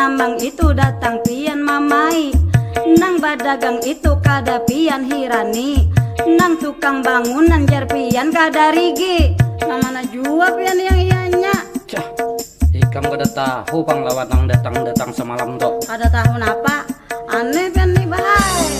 tambang itu datang pian mamai, nang badagang itu kada pian hirani, nang tukang bangunan jar pian kada rigi. Namana jua pian yang ianya. Cah, ikam kada tahu panglawat nang datang-datang semalam tok. Kada tahu napa? Aneh pian nih bahai.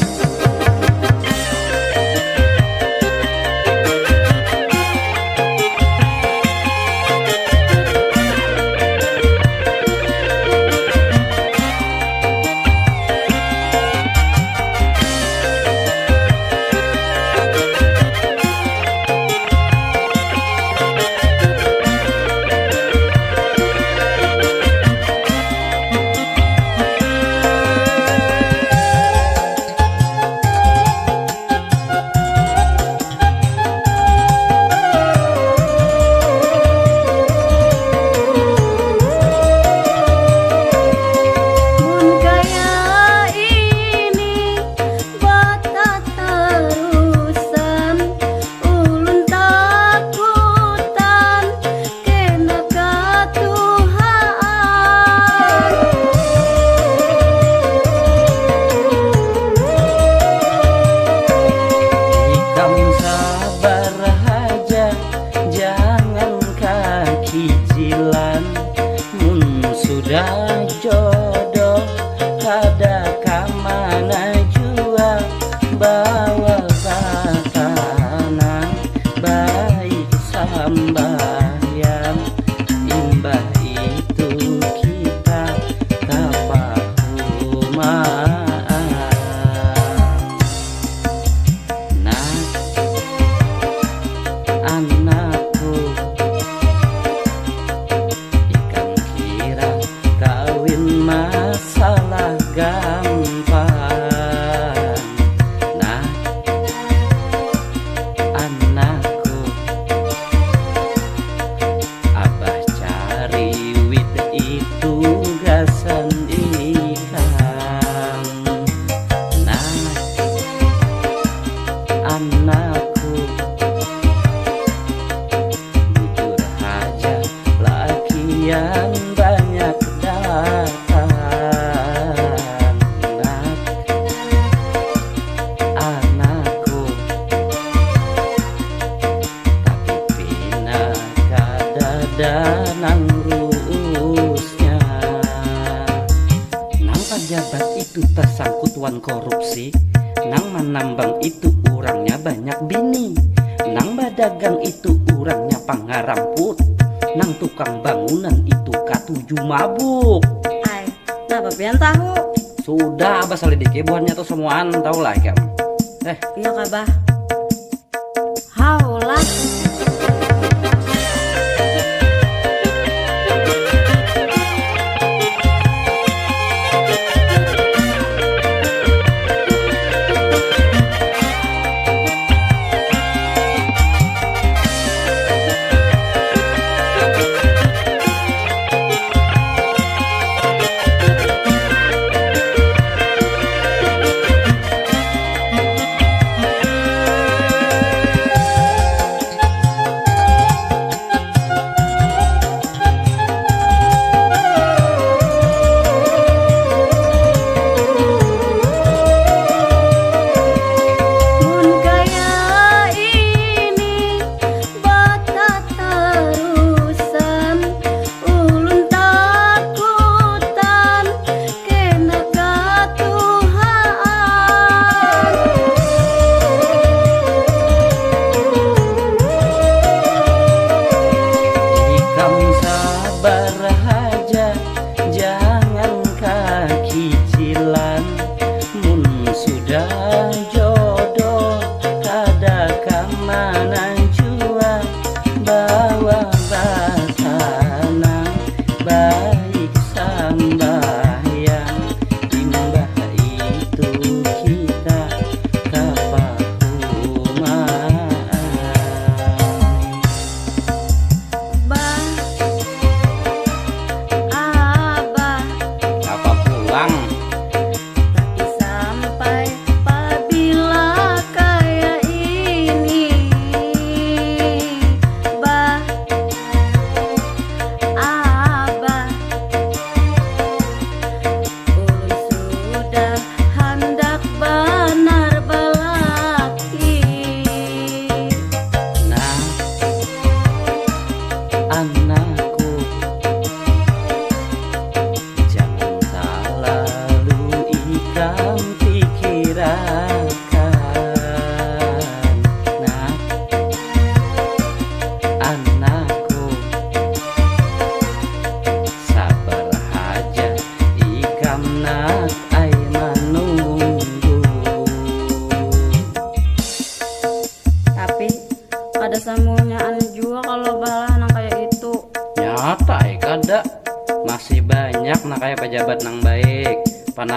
Sudah jodoh kada kamana jua, bawa makanan baik sambayang, imbah itu kita kapahumaan. Nah anakku, ikam kira kawin masalah gampang. Nah anakku, abah cari wit itu gasan ikan. Nah anakku, bujur aja laki yang banyak datang. Nah anakku, tapi pina kada danang rusnya. Nang pejabat itu tersangkut wan korupsi, nang menambang itu urangnya banyak bini, nang badagang itu urangnya pangaramput, nang tukang bangunan itu katuju mabuk. Ay, napa pian tahu? Sudah abah selidiki buahnya tuh semuaan, tau lah ikam. Iya kabah. Haulah.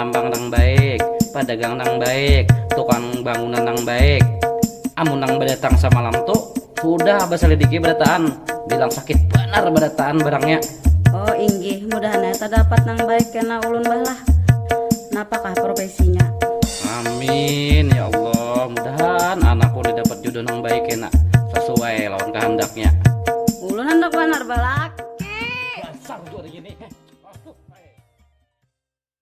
panambang nang baik, padagang nang baik, tukang bangunan nang baik. Amun nang badatang sama malam tuh sudah basalidiki badataan, bilang sakit benar badataan barangnya. Oh inggih, mudahan eta dapat nang baik kena ulun balah. Napakah